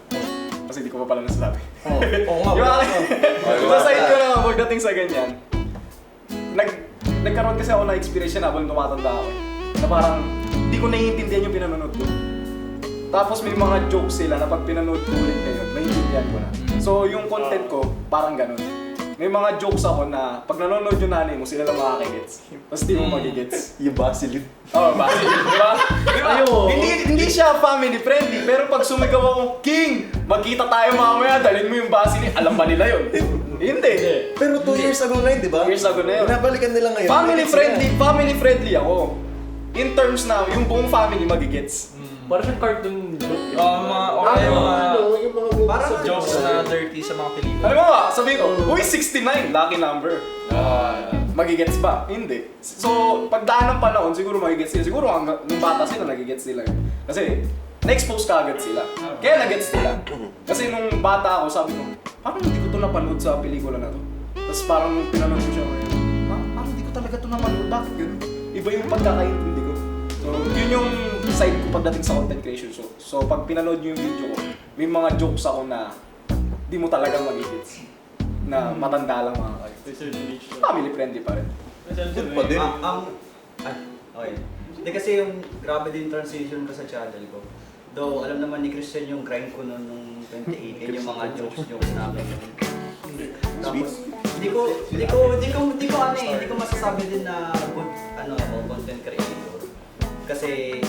Kasi di ko pa pala nasasabi. Oo nga. Yung akin, sa side ko naman, pagdating sa ganyan, nagkaroon kasi ako na experience na habang tumatanda ako. Na parang, di ko naiintindihan yung pinanonood ko. Tapos may mga jokes sila na pag pinanood ko ulit ngayon, naiintindihan ko na. So yung content ko, parang ganun. May mga jokes ako na pag nanonood yung nanay mo, sila lang makakagets. Tapos di mo magigets. Yung basilid. Oo, bakit? Di ba? Di ba? Hindi siya family friendly, pero pag sumigaw ako, King, magkita tayo mamaya, dalhin mo yung basilid. Alam ba nila yun? Hindi. Pero 2 years ago na yun, di ba? 2 years ago na yun. Binabalikan nila ngayon. Family friendly ako. In terms na yung buong family magigets. Parang siyang cartoon joke. Parang jokes na dirty sa mga pelikula. Alam mo ba, sabihin ko, uy, 69, lucky number. Magigets ba? Hindi. So, pagdaan ng panahon, siguro magigets sila. Siguro nung bata sila, nagigets sila. Kasi, na-expose ka agad sila. Kaya nagets sila. Kasi nung bata ako, sabi ko, parang hindi ko ito napanood sa pelikula na to. Tapos parang nung pinanood ko siya ngayon, parang hindi ko talaga ito napanood. Bakit ganun? Iba yung pagkakaintindi ko. So, yun yung side ko ko pagdating sa content creation. So pag pinanood nyo yung video ko, may mga jokes ako na di mo talaga mag-gets. Na matanda lang mga kayo. Family friendly pa rin. Good pa din. Okay. Hindi kasi yung grabe din transition ko sa channel ko. Though alam naman ni Christian yung grind ko noon nung 2018, yung mga jokes namin. Tapos hindi ko masasabi din na good ako content creator. Kasi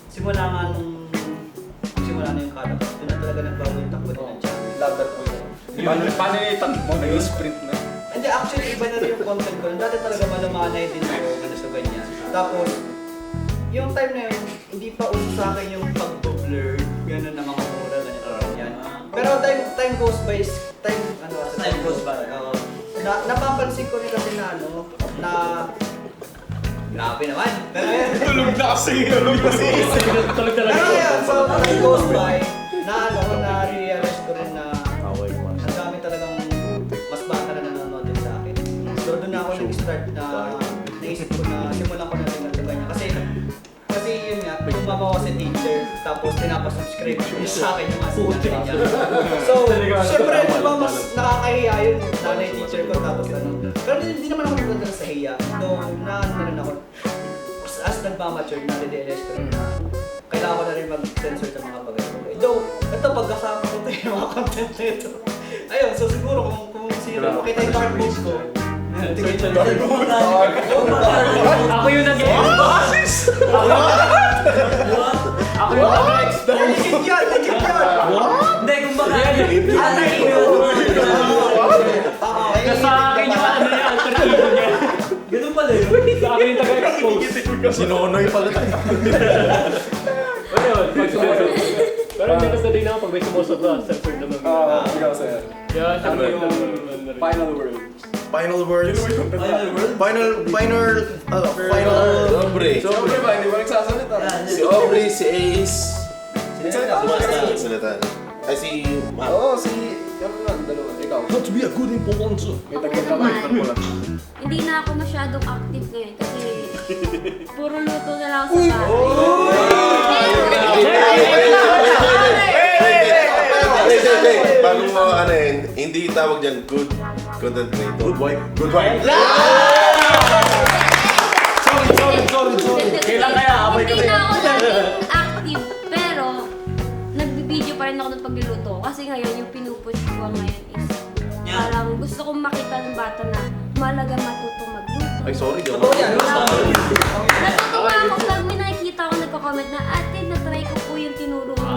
simula na yung kada ko, doon na talaga nagbago yung takbo din ng channel. Ladat mo yun. Paano yung takbo? Nag-sprint na. Hindi, actually iba na rin yung content ko. Dati talaga malumanay din ako ano sa ganyan. Tapos yung time na yun, hindi pa uso sa akin yung pag-blur, gano'n na mga mura, ganyan. Pero time goes by, time goes by. Napapansin ko rin kasi na grabe naman. Pero yan. Tulog na kasi. Tulog talaga. Pero yan, so time goes by, na-realize ko rin na ang dami talagang mas bata na nanonood din sa akin. So doon na ako nag-start na naisip ko na simulan ko na rin ng ganyan. Kasi yun nga, yung mama ko si teacher, tapos pinapasubscribe niya sa akin yung mga sinabi niya. So, syempre, diba mas nakakahiya yung nanay teacher ko, tapos ano. Pero hindi naman ako nagdadala sa hiya. Though, naano ako, as nagmamature, nare-realize ko rin na kailangan ko na rin mag-censor sa mga bagay. Though, ito, pagkasama ko ito yung mga content na ito. Ayun, so siguro kung sino, makita yung dark books ko. Ako yung nag-expose. Ako yung nag-expose. Hindi, kumbaga, Sa akin yung ano niya, alter ego niya. ganun pala yun. Sa akin yung nag-expose. Sinonoy pala tayo. Ano yun, pag sumusot. Pero hindi kasi din ako pag may sumusot na, censored naman. Ikaw sir. Kaya Ano yung final word? Final words. Final. Sobre. Siyempre ba, hindi mo nagsasalita? Si Aubrey, si Ace. Sinasalitan. Salita. Ay, si Matt. Oo, si... Ano lang, dalawa. Ikaw. How to be a good influencer. May tagyan ka ba? Hindi na ako masyadong active ngayon kasi puro luto na lang ako sa bahay. Bago mo hindi tawag dyan good content creator. Good wife. Good wife. Kailan kaya? Abay Hindi kasi. na ako naging active pero nagbibideo pa rin ako ng pagluluto kasi ngayon yung pinupush ko ngayon is parang gusto kong makita ng bata na malaga matutong magluto. Ay, sorry. Di ako. Natutuwa ako pag may nakikita ako nagko-comment na ate, na-try ko po yung tinuro mo.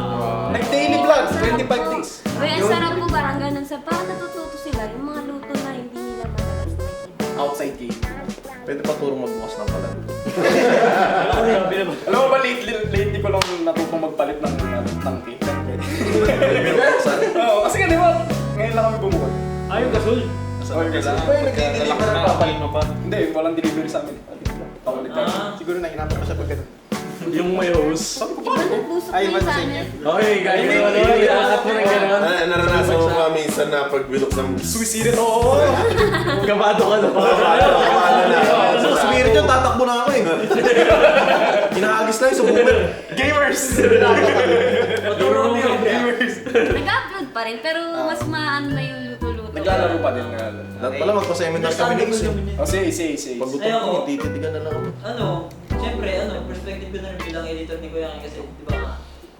Nag-daily vlog, 25 days. Uy, ang sarap po parang ganun sa parang natututo sila yung mga luto na hindi nila madalas nakikita. Outside game. Pwede pa turong magbukas ng palan. Alam mo ba, lately ko lang natutong magpalit ng tangke. Oo, kasi nga di ba, ngayon lang kami bumukod. Yung gasol. Hindi, walang delivery sa amin. Pakulit kami. Siguro nahinapan pa siya pag ganun. Yung may host. Iba nagpusok ko yung sa amin. Okay, guys. Iangat mo ng gano'n. Naranasan mo ba minsan na pag binuksan Suicide. Oo! Kabado ka na. Spirit yun, tatakbo na ako eh. Hinahagis na yung sa boomer. Gamers! Nag-upload pa rin pero mas maano na yung luto-luto. Naglalaro pa din. Lahat pala magpa-seminar kami next eh. Oh, say. Pag gutom ko, tititigan na lang ako. Siyempre, perspective ko na rin bilang editor ni Kuya King kasi, di ba,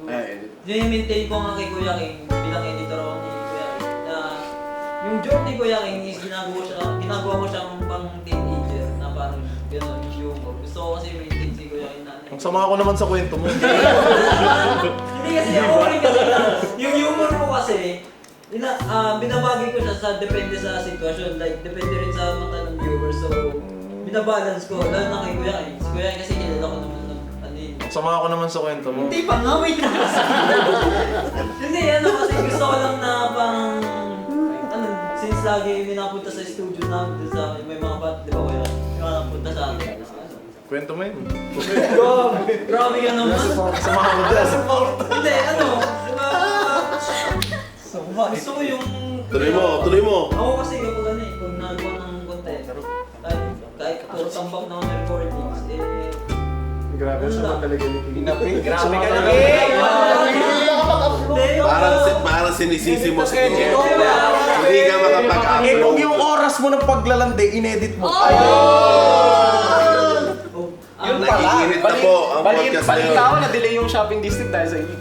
Edit. i-maintain ko nga kay Kuya King bilang editor ako ni Kuya King na yung joke ni Kuya King is ginagawa ko siyang pang teenager na parang gano'n yung humor. Gusto ko kasi maintain si Kuya King na Ang sama ko naman sa kwento mo. hindi kasi ako rin kasi na, yung humor ko kasi, binabagay ko siya sa depende sa sitwasyon, like depende rin sa mata ng viewers. So, binabalance ko, lalo na kay Kuya King. Si Kuya King kasi kilala ko naman ng Ang sama ko naman sa kwento mo. Hindi pa nga, wait lang kasi. Hindi, kasi gusto ko lang na pang, since lagi may nakapunta sa studio namin, sa may mga bat, di ba Kuya? May mga nakapunta sa atin. Kwento mo yun. Grabe ka naman. Samahan ko dyan. Hindi, di ba? Gusto ko yung... Tuloy mo. Ako kasi kapag kung nagawa ng content, kahit puro tambak na ako ng recordings, Grabe, sama talaga ni King. Grabe ka na. Parang sinisisi mo sa hindi ka makapag-upload. Eh, kung yung oras mo ng paglalande, inedit mo. Yun nagigirit na po ang podcast na yun. Balita ko na delay yung shopping district dahil sa inyo.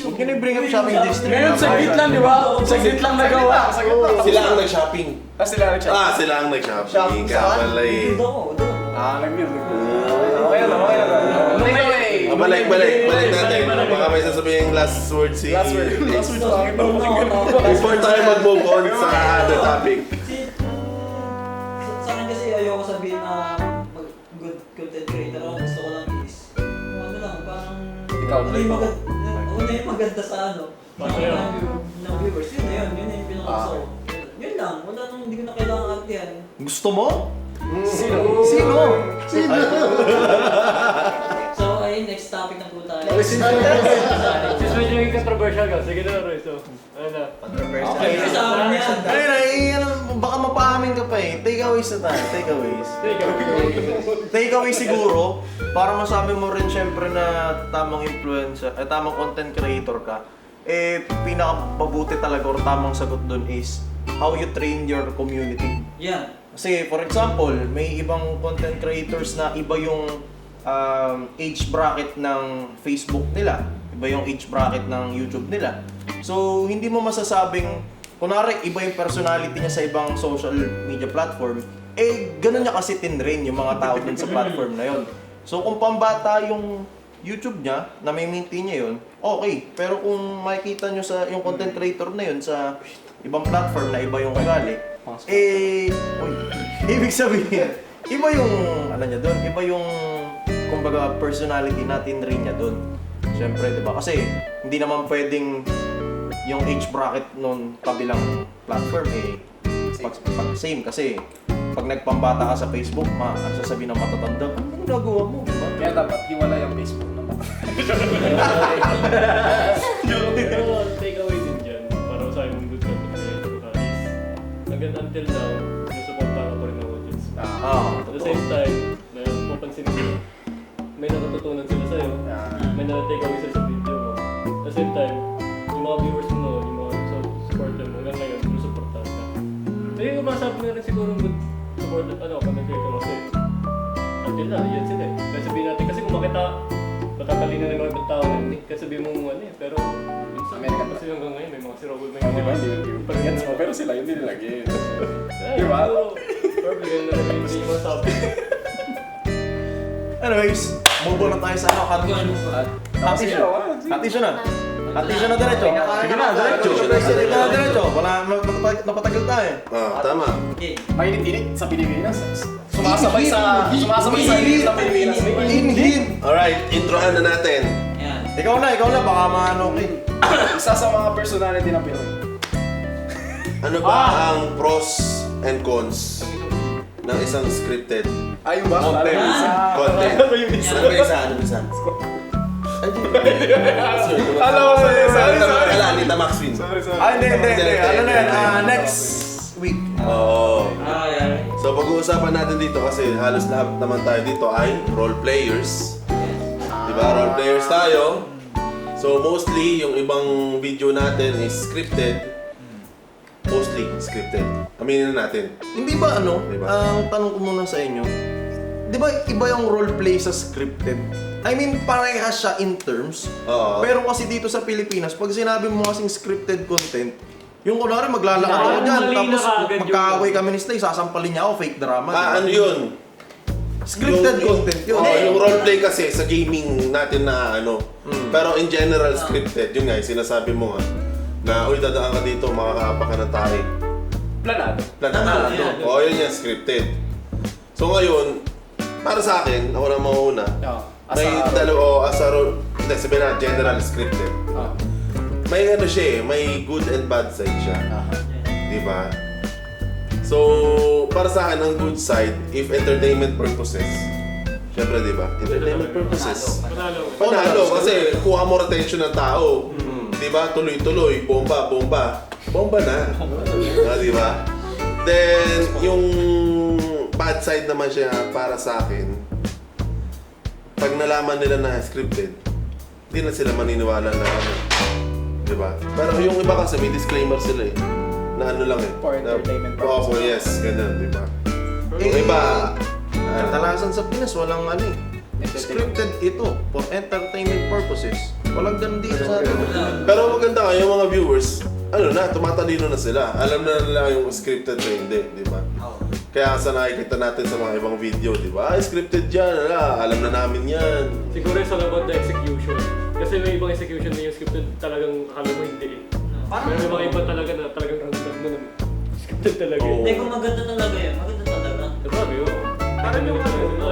Huwag ka na-bring up shopping district. Ngayon, saglit lang, di ba? Saglit lang nagawa. Sila ang nag-shopping. Sila nag-shopping. Sila ang nag-shopping. Kaya pala eh. Balik natin. Baka may sasabihin yung last word si... Before tayo mag-move on sa other topic. Sa akin kasi ayoko sabihin na good content creator. Ang gusto ko lang is, ano lang, parang ano yung maganda sa ng viewers. Yun na yun yung pinakagusto ko. Yun lang, wala nang hindi ko na kailangan artihan. Gusto mo? Sino? So ayun, next topic na po tayo. Since medyo naging controversial ka, sige na Roy, so ano na? Okay, sa amin yan. Baka mapaamin ka pa eh. Takeaways na tayo, takeaways. Takeaways siguro, para masabi mo rin syempre na tamang influencer, tamang content creator ka, pinakapabuti talaga or tamang sagot dun is how you train your community. Yeah. Kasi for example, may ibang content creators na iba yung age bracket ng Facebook nila, iba yung age bracket ng YouTube nila. So, hindi mo masasabing, kunwari, iba yung personality niya sa ibang social media platform, ganun niya kasi tinrain yung mga tao dun sa platform na yon. So, kung pambata yung YouTube niya, na may maintain niya yun, okay. Pero kung makikita nyo sa yung content creator na yun sa ibang platform na iba yung ugali, ibig sabihin, iba yung, niya doon, iba yung, kumbaga, personality natin rin niya doon. Siyempre, di ba? Kasi, hindi naman pwedeng yung age bracket nung kabilang platform, same. Kasi, pag nagpambata ka sa Facebook, sasabihin ng matatanda, ano ginagawa mo? Diba? Kaya dapat hiwala yung Facebook naman. Pero take away din dyan, para sa akin good content creator ka is, hanggang until now, sinusuportahan ko rin ang audience. At the same time, na mapansin mo, may natututunan sila sa'yo, may na-take away sila sa video mo. At the same time, yung mga viewers mo, yung mga supporter mo, hanggang ngayon, sinusuportahan ka. Kaya yung masabi na rin siguro good supporter, content creator kasi, until now, yan sila eh. Kaya sabihin natin, kasi kung makita, matatalino na yung ibang tao, kasi sabihin mo pero minsan, American kasi hanggang ngayon, may mga sirobol, may mga... Gets mo, pero sila yun din nila gets. Diba? Probably, ganun na rin yung mga sabi. Anyways, move on na tayo sa Hatisyo na. Hatisyo na diretso. Sige na, diretso. Wala, napatagal tayo. Tama. Okay. Mainit-init sa Pilipinas. Sumasabay sa init ng Pilipinas. Alright, introan na natin. Yan. Ikaw na, baka maano ka. Isa sa mga personality ng Pinoy. Ano ba ang pros and cons ng isang scripted Ayun ba? content? Ano ba yung isa? Alam mo sa Anita Maxwin. Hindi. Ano na yan? Next week. Oo. Yan. So pag-uusapan natin dito kasi halos lahat naman tayo dito ay role players. Diba? Role players tayo. So mostly yung ibang video natin is scripted. Mostly scripted. Aminin na natin. Hindi ba Diba? ang tanong ko muna sa inyo, di ba iba yung roleplay sa scripted? I mean, parehas siya in terms. Oo. Pero kasi dito sa Pilipinas, pag sinabi mo kasing scripted content, yung kunwari maglalakad ako dyan, tapos magkaaway kami ni Stay, sasampalin niya ako, fake drama. Ano yun? Scripted content yun. Yung roleplay kasi sa gaming natin na Pero in general, scripted. Yun nga, sinasabi mo nga. Na, uy, dadaan ka dito, makakapa ka ng tahi. Planado. Oo, yun yan, scripted. So ngayon, para sa akin, ako na mauna. May dalawa, hindi, sabihin na, general scripted. May siya may good and bad side siya. Diba? So, para sa akin, ang good side, if entertainment purposes, syempre, diba? Entertainment purposes. Panalo, kasi kuha mo retention ng tao. Diba? Tuloy-tuloy, bomba na. Diba? Then, yung bad side naman siya para sa akin, pag nalaman nila na scripted, hindi na sila maniniwala na ano. Diba? Pero yung iba kasi may disclaimer sila eh. Na ano lang eh. For entertainment Oo, purposes. yes, ganun, diba? Eh, Yung iba, Kadalasan sa Pinas, walang ano eh. Scripted ito for entertainment purposes. Walang ganun dito sa atin. pero maganda nga yung mga viewers, ano na, tumatalino na sila. Alam na nila yung scripted na hindi, di ba? Kaya sa nakikita natin sa mga ibang video, di ba? Scripted yan, alam na namin yan. Siguro yung about the execution. Kasi may ibang execution na yung scripted talagang akala mo hindi eh. Pero may mga iba talaga na talagang random na scripted talaga. Oo. Hindi, kung maganda talaga yun, maganda talaga. Sabi yun. Parang yung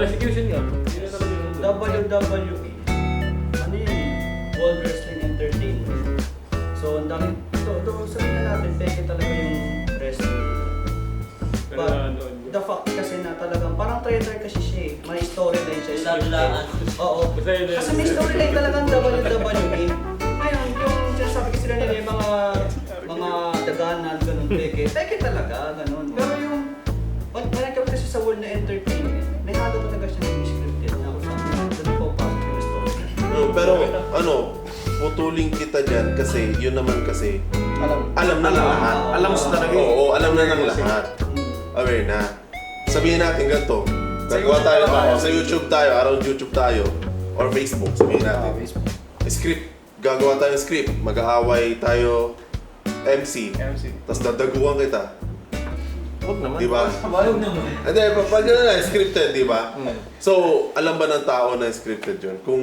execution nga. Hindi na talaga yung WWE. Ano yun? World Wrestling Entertainment. So, ang dami, ito sabihin na natin, peke talaga yung wrestling. Pero But, ano, the fact kasi na talagang, parang trailer kasi siya eh. May storyline siya. Lalaan. Oo. Kasi may storyline talagang WWE. Ngayon, yung sinasabi kasi nila yung mga daganan, ganun, peke. Peke talaga, ganun. Pero yung, when it comes kasi sa world na entertainment, may halo talaga siya ng scripted na kung saan doon po pasok yung story. Pero ano, putulin kita dyan kasi yun naman kasi alam na ng lahat. Alam sa talaga. Oo, alam na ng lahat. Aware na. Sabihin natin ganito, gagawa tayo, sa YouTube tayo, around YouTube tayo, or Facebook, sabihin natin. Script, gagawa tayo ng script, mag-aaway tayo MC. Tapos dadaguan kita. Huwag naman. Di ba? Huwag naman. Hindi, pag gano'n na, scripted, di ba? So, alam ba ng tao na scripted yun? Kung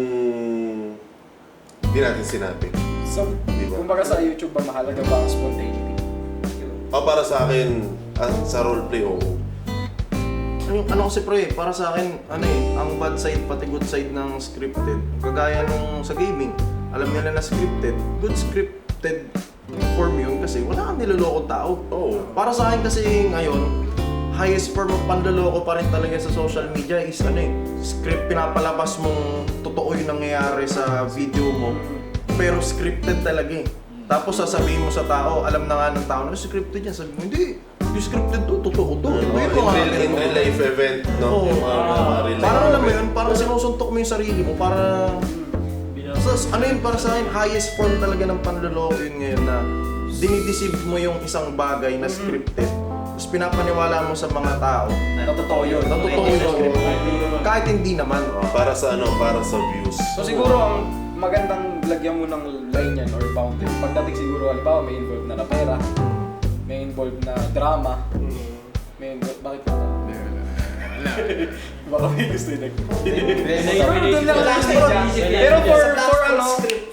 di natin sinabi. So, Diba? kumbaga sa YouTube ba, mahalaga ba ang spontaneity? Para sa akin, sa roleplay, oo. Ano kasi pre, para sa akin, ano eh, ang bad side pati good side ng scripted. Kagaya nung sa gaming, alam nila na scripted, good scripted form yun kasi wala kang niloloko tao. Oo. Para sa akin kasi ngayon, highest form of panloloko pa rin talaga sa social media is ano eh, script pinapalabas mong totoo yung nangyayari sa video mo, pero scripted talaga eh. Tapos sasabihin mo sa tao, alam na nga ng tao na scripted yan, sabi mo, hindi, yung scripted to, totoo to. Ito yung mga In real life event, no? Oo. Yung mga real life Parang alam mo event. yun, parang sinusuntok mo yung sarili mo, para ano yun, para sa akin, highest form talaga ng panloloko yun ngayon na dinideceive mo yung isang bagay na scripted. Tapos pinapaniwala mo sa mga tao Na totoo yun. na totoo yun. Kahit hindi naman. Para sa ano, para sa views. So siguro ang magandang lagyan mo ng line yan or boundary. Pagdating siguro, halimbawa may involved na pera, may involved na drama, may involved, bakit ka baka may gusto yun. Pero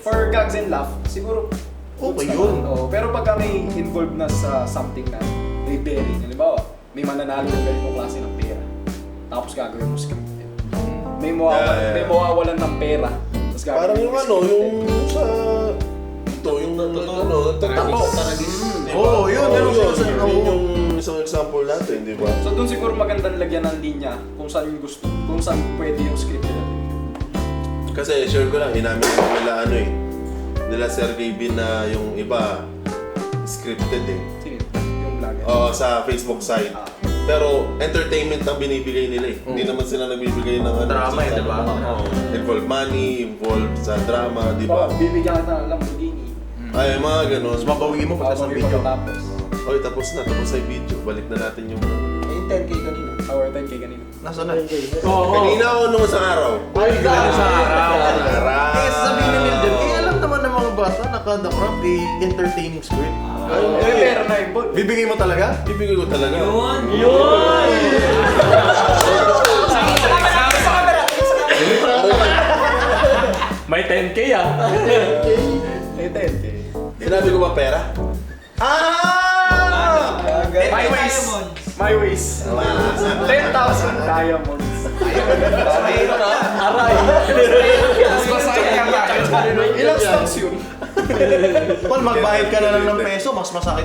for gags and laugh, siguro Okay yun. Oo, pero pagka may involved na sa something na may bearing, halimbawa, may mananalo ng ganitong klase ng pera, tapos gagawin mo scripted. May mawawalan ng pera, tapos gagawin Parang mo yung ano, scripted. yung sa... Ito, yung ano, tapo. Oo, yun. Yun Oo. yung isang example natin, di ba? So doon siguro magandang lagyan ng linya kung saan yung gusto, kung saan pwede yung scripted. Kasi share ko lang, inamin ko nila ano eh. Nila Sergey Bin na yung iba scripted eh. Sige, yung vlogger. Oo, sa Facebook site. Pero entertainment ang binibigay nila eh. Hindi naman sila nagbibigay ng ano, Drama eh, di ba? Oo. Involved money, involved sa drama, di ba? Bibigyan ka ng Lamborghini. Ay, mga ganun. Tapos mabawi mo pagka sa video. Tapos, Oy, tapos na yung video. Balik na natin yung... yung 10k kanina. Our 10k kanina. Nasaan na? Kanina o nung isang araw? Ay, gano'n sa araw. Araw. Eh, sabihin ni Milden, alam naman ng mga bata na kada crap entertaining script. May pera na involved. Bibigay mo talaga? Bibigay ko talaga. Yun! may 10k ah. May 10k. Sinabi ko ba pera? My ways. My ways. 10,000 diamonds. Aray. Mas masaya ka ba? Ilang stocks yun? Paul, magbayad ka na lang ng peso, mas masakit.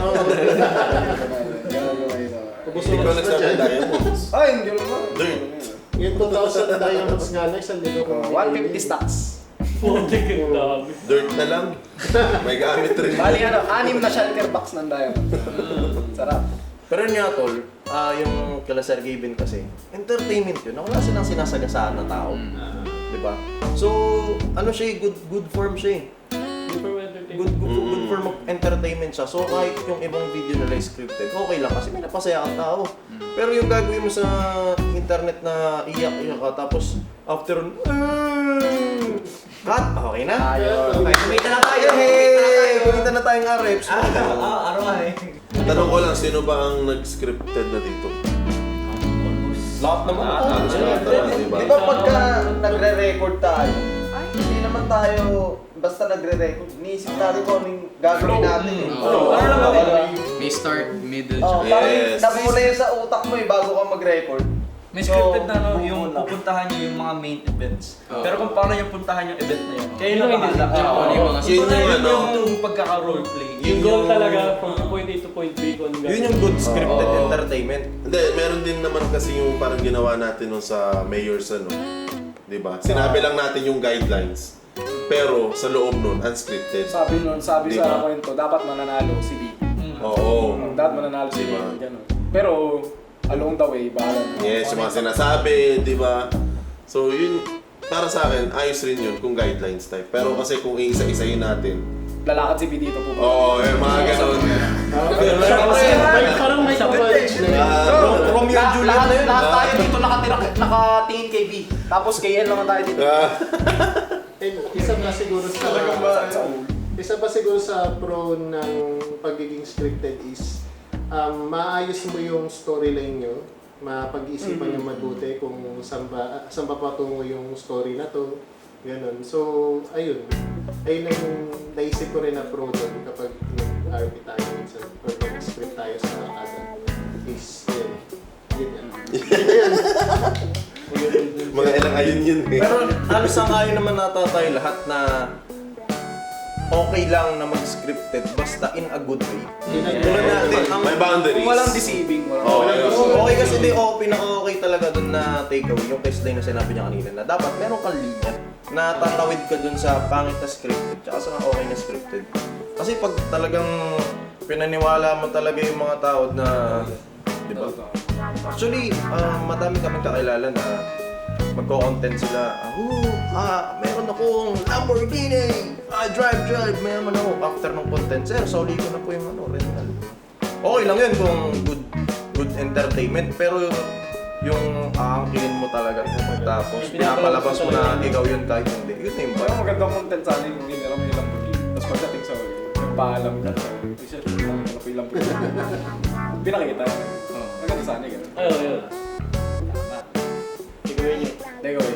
Hindi ko nagsabi ng diamonds. Ay, hindi naman. Dirt. Yung 2,000 diamonds nga na, isang libo kung 150 stocks. Putik ang dami. Dirt na lang. May gamit rin. Bali ano, 6 na shelter box ng diamond. Sarap. Pero yun nga, Tol, yung kala Sergey Ben kasi, entertainment yun. Wala silang sinasagasaan na tao. Di ba? So, ano siya good form siya good form of entertainment siya. So, kahit yung ibang video nila scripted, okay lang kasi may napasaya kang tao. Pero yung gagawin mo sa internet na iyak-iyak ka, tapos after cut, okay na? Okay, kumita na tayo. Kumita na tayong RFs. Aray. Tanong ko lang, sino ba ang nag-scripted na dito? Lahat naman. Diba? Di ba pagka nagre-record tayo, hindi naman tayo basta nagre-record. Iniisip natin kung anong gagawin natin. May start, middle, Parang Yes. namula yun sa utak mo bago ka mag-record. May scripted na yung pupuntahan nyo yung mga main events. Pero kung paano yung puntahan yung event na yun, kayo Yun na ang bahala. hindi- Yun yung ano, Yung pagkaka-roleplay. Yung goal talaga from point A to point B kung ano Yun yung good scripted entertainment. hindi, meron din naman kasi yung parang ginawa natin nung sa Mayor's ano. Diba? Sinabi lang natin yung guidelines. Pero sa loob nun, unscripted. Sabi Diba? sa kwento, dapat mananalo si B. Oo. Dapat mananalo si B. Diba? Ganun. Pero, along the way, bahala na. Yes, yung mga sinasabi, di ba? So yun, para sa akin, ayos rin yun kung guidelines type. Pero kasi kung iisa-isahin natin, Lalakad si B dito po. oo, mga ganun. Parang may coverage na yun. Romeo and Juliet na yun. Lahat tayo dito nakatingin kay B. Tapos kay L naman tayo dito. Isa pa siguro sa pro ng pagiging scripted is maayos mo yung storyline nyo, mapag-isipan nyo mabuti kung saan ba patungo yung story na to, ganun. So, ayun ang naisip ko rin na pro doon kapag nag-RP tayo minsan or nag-script tayo sa kada is yun. Mga ilang ayun yun eh. Pero halos ang ayon naman nata tayo lahat na okay lang na mag-scripted basta in a good way. Tulad natin, May boundaries. Kung walang deceiving, Oo, ayun. Okay kasi pinaka-okay talaga dun na takeaway, yung baseline na sinabi niya kanina na dapat meron kang linya na tatawid ka dun sa pangit na scripted tsaka sa okay na scripted. Kasi pag talagang pinaniwala mo talaga yung mga tao na, di ba? Actually, madami kaming kakilala na magko-content sila. Meron akong Lamborghini! Drive! Mayaman ako. After ng content, sir, soli ko na po yung rental. Okay lang yun kung good entertainment, pero yung aangkinin mo talaga tapos pinapalabas mo na ikaw yun kahit hindi. Yun na yung Parang magandang content sana yung hinirap mo yung Lamborghini. Tapos pagdating sa huli, nagpaalam ka. Isa, ano po yung Lamborghini. Pinakita. Maganda sana yung gano'n. Ayun. Tigawin nyo. Takeaway.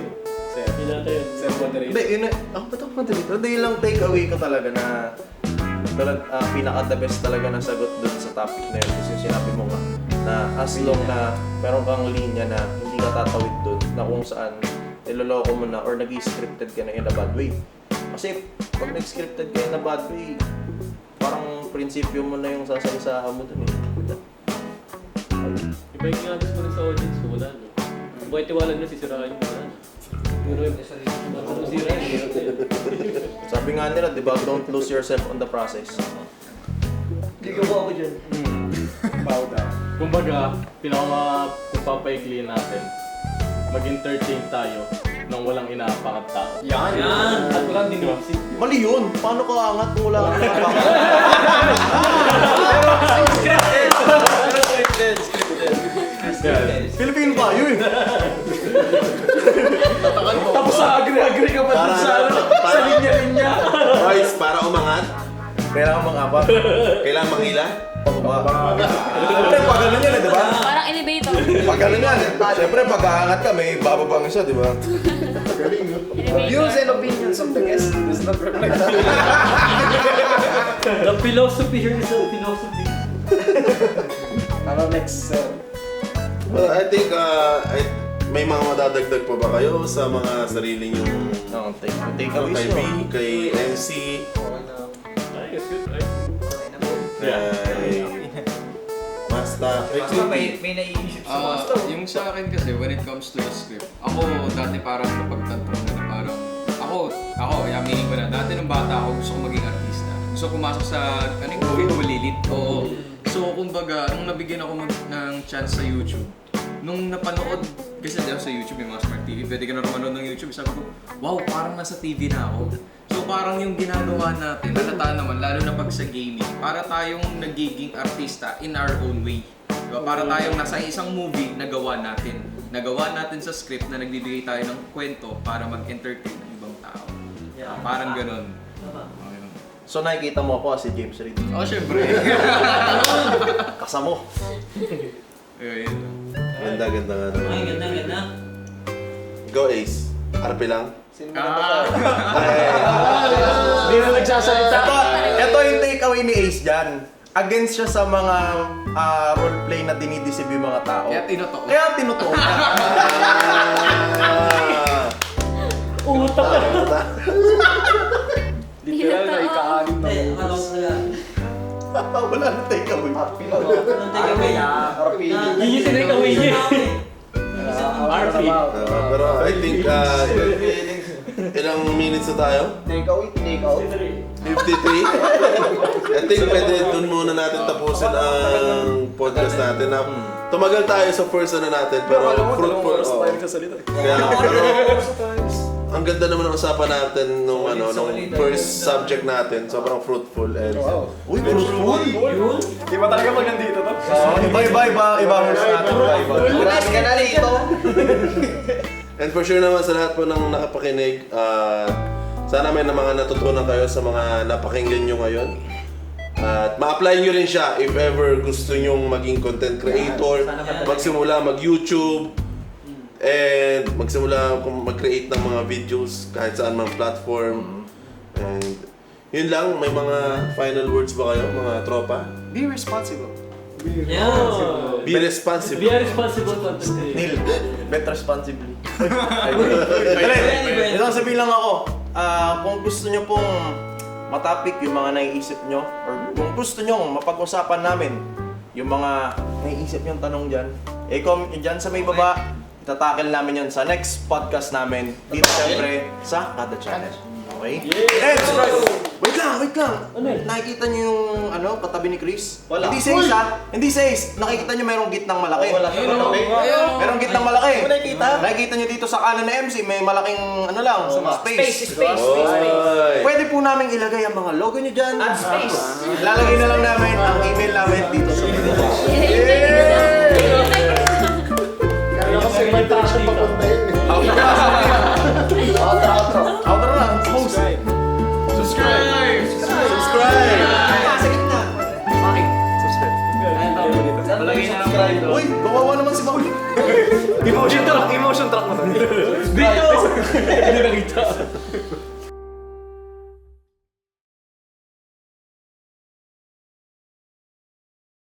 Sir. Yun natin yun. Sir moderation. Hindi, yun ba't ako madalito? Hindi, yun lang takeaway ko talaga na pinaka-the best talaga na sagot dun sa topic na yun. Kasi yung sinabi mo nga, na as long na meron kang linya na hindi ka tatawid dun, na kung saan niloloko mo na or nag-scripted ka na in a bad way. Kasi pag nag-scripted ka in a bad way, parang prinsipyo mo na yung sasalisahan mo dun eh. Iba yung ginagos mo rin sa audience ko, wala no. Kung bakit tiwala nyo, sisirahan nyo wala no. Sabi nga nila, di ba, don't lose yourself on the process. Ligaw ako dyan. Bow down. Kumbaga, pinapapaikli natin, mag-entertain tayo nang walang inaapakan tao. Yan! At walang dinisip. Mali yun! Paano ka angat kung wala kang nakapaka? Filipino tayo eh! Tapos sa agree ka pa dun sa linya-linya. Royce, para umangat, Kailangan mangapa. kailangan manghila. Pababa. Siyempre, pag ano yan eh, di ba? Parang elevator. Pag ano yan eh. Siyempre, pag aangat ka, may bababang isa, di ba? Views and opinions of the guest does not reflect The philosophy here is a philosophy. Ano next, sir? Well, I think may mga madadagdag pa ba kayo sa mga sarili yung Takeaways kay B, kay MC, Ay, that's good. Ay. kay Masta. May naiisip sa Master. Yung sa akin kasi, when it comes to the script, ako dati parang napagtanto na parang, ako, yaminin ko na, dati nung bata ako gusto ko maging artista. Gusto ko pumasok sa, movie, malilit. Oo. So, kumbaga, nung nabigyan ako ng chance sa YouTube, nung napanood, kasi dahil sa YouTube, yung mga smart TV, pwede ka na manood ng YouTube, sabi ko, wow, parang nasa TV na ako. So, parang yung ginagawa natin, halata naman, lalo na pag sa gaming, para tayong nagiging artista in our own way. Diba? Para tayong nasa isang movie na gawa natin. Nagawa natin sa script na nagbibigay tayo ng kwento para mag-entertain ng ibang tao. Parang ganun. So nakikita mo ako si James Reid. Oh, syempre. Kasamo. Ayun. Ganda nga naman. Ay, ganda. Go Ace. RP lang. Hindi na nagsasalita. Ito yung takeaway ni Ace dyan. Against siya sa mga roleplay na dinideceive yung mga tao. Kaya tinotoo. Kaya tinotoo. Utak ka. Literal na ika-anim na Eh, akala ko talaga. Wala na takeaway. Anong takeaway? Yun yung tinake-away niya. RP. Pero I think ilang minutes na tayo? Take out. 53? I think pwede dun muna natin tapusin ang podcast natin. Na tumagal tayo sa first natin pero fruitful. Kaya pero ang ganda naman ng usapan natin nung nung first subject natin. Sobrang fruitful and Uy, fruitful? Di ba talaga pag nandito to? Iba ang host natin. Grabe ka na rito. and for sure naman sa lahat po ng nakapakinig, sana may mga natutunan kayo sa mga napakinggan nyo ngayon. At ma-apply nyo rin siya if ever gusto nyo maging content creator, magsimula mag-YouTube, and magsimula mag-create ng mga videos kahit saan mang platform. And yun lang, may mga final words ba kayo, mga tropa? Be responsible. Yeah. Be responsible. Be a responsible content creator. Neil, bet responsibly. Pwede. Ito sabihin lang ako, kung gusto nyo pong matapik yung mga naiisip nyo, or kung gusto nyo mapag-usapan namin yung mga naiisip nyong tanong dyan, comment nyo dyan sa may baba, itatakil namin yun sa next podcast namin dito syempre sa Kada Channel. Okay? Yeah! Wait lang! Ano eh? Nakikita nyo yung katabi ni Chris? Wala. Hindi sa isa, hindi sa isa. Nakikita nyo merong gitnang malaki. Merong gitnang malaki. Nakikita nyo dito sa kanan na MC, may malaking space. Pwede po namin ilagay ang mga logo nyo dyan. Add space. Lalagay na lang namin ang email namin dito sa video. Kaya kasi may traction papunta yun. Outro na. Subscribe! Malagay na lang dito. Uy, kawawa naman si Maul. Emotion track mo. Dito! Hindi nakita.